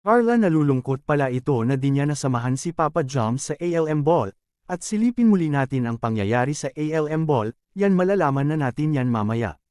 Carla nalulungkot pala ito na di niya nasamahan si Papa Joms sa ALM Ball, at silipin muli natin ang pangyayari sa ALM Ball, yan malalaman na natin yan mamaya.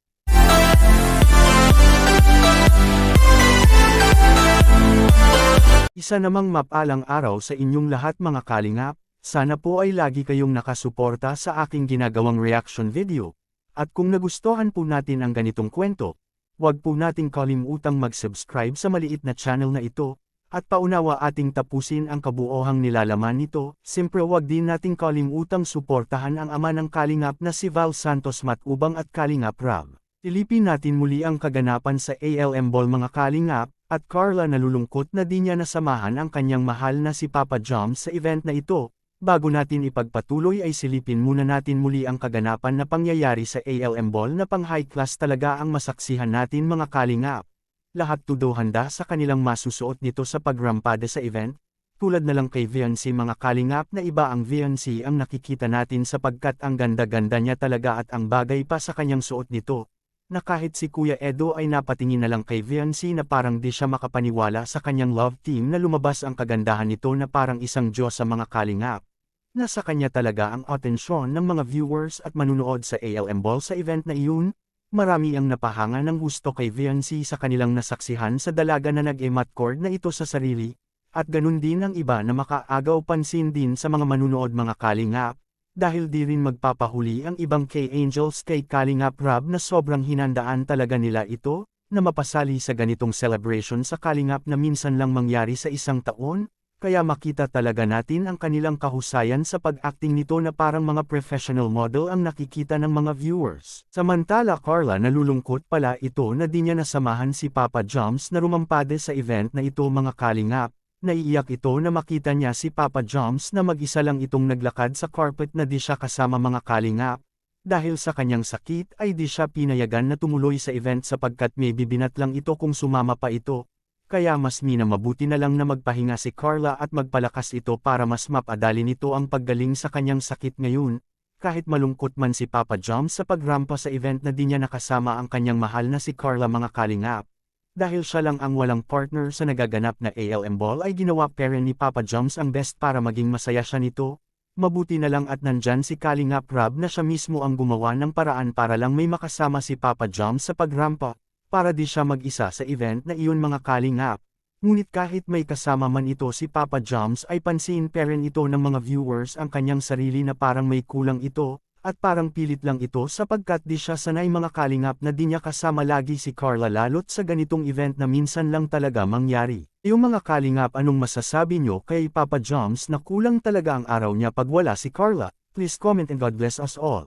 Isa namang mapalang araw sa inyong lahat mga kalingap, sana po ay lagi kayong nakasuporta sa aking ginagawang reaction video. At kung nagustuhan po natin ang ganitong kwento, huwag po nating kalimutang mag-subscribe sa maliit na channel na ito, at paunawa ating tapusin ang kabuohang nilalaman nito. Siyempre huwag din nating kalimutang suportahan ang ama ng kalingap na si Val Santos Matubang at Kalingap Rab. Silipin natin muli ang kaganapan sa ALM Ball mga kalingap, at Carla nalulungkot na di niya nasamahan ang kanyang mahal na si Papa Joms sa event na ito. Bago natin ipagpatuloy ay silipin muna natin muli ang kaganapan na pangyayari sa ALM Ball na pang high class talaga ang masaksihan natin mga kalingap. Lahat tudo handa sa kanilang masusuot nito sa pagrampada sa event, tulad na lang kay Viancy mga kalingap na iba ang Viancy ang nakikita natin sapagkat ang ganda-ganda niya talaga at ang bagay pa sa kanyang suot nito, na kahit si Kuya Edo ay napatingin na lang kay Viancy na parang di siya makapaniwala sa kanyang love team na lumabas ang kagandahan nito na parang isang Diyos sa mga kalingap. Nasa kanya talaga ang atensyon ng mga viewers at manunood sa ALM Ball sa event na iyon. Marami ang napahanga ng gusto kay Viancy sa kanilang nasaksihan sa dalaga na nag-ematcord na ito sa sarili, at ganun din ang iba na makaagaw pansin din sa mga manunood mga kalingap, dahil di rin magpapahuli ang ibang K-Angels kay Kalingap Rab na sobrang hinandaan talaga nila ito, na mapasali sa ganitong celebration sa kalingap na minsan lang mangyari sa isang taon. Kaya makita talaga natin ang kanilang kahusayan sa pag-acting nito na parang mga professional model ang nakikita ng mga viewers. Samantala Carla nalulungkot pala ito na di niya nasamahan si Papa Joms na rumampade sa event na ito mga kalingap. Naiiyak ito na makita niya si Papa Joms na mag-isa lang itong naglakad sa carpet na di siya kasama mga kalingap. Dahil sa kanyang sakit ay di siya pinayagan na tumuloy sa event sapagkat may bibinat lang ito kung sumama pa ito. Kaya mas mabuti na lang na magpahinga si Carla at magpalakas ito para mas mapadali nito ang paggaling sa kanyang sakit ngayon. Kahit malungkot man si Papa Joms sa pagrampa sa event na di niya nakasama ang kanyang mahal na si Carla mga kalingap. Dahil siya lang ang walang partner sa nagaganap na ALM Ball ay ginawa pera ni Papa Joms ang best para maging masaya siya nito. Mabuti na lang at nandyan si Kalingap Rab na siya mismo ang gumawa ng paraan para lang may makasama si Papa Joms sa pagrampa. Para di siya mag-isa sa event na iyon mga kalingap. Ngunit kahit may kasama man ito si Papa Joms ay pansin pa rin ito ng mga viewers ang kanyang sarili na parang may kulang ito, at parang pilit lang ito sapagkat di siya sanay mga kalingap na di niya kasama lagi si Carla lalot sa ganitong event na minsan lang talaga mangyari. Yung mga kalingap anong masasabi nyo kay Papa Joms na kulang talaga ang araw niya pag wala si Carla? Please comment and God bless us all.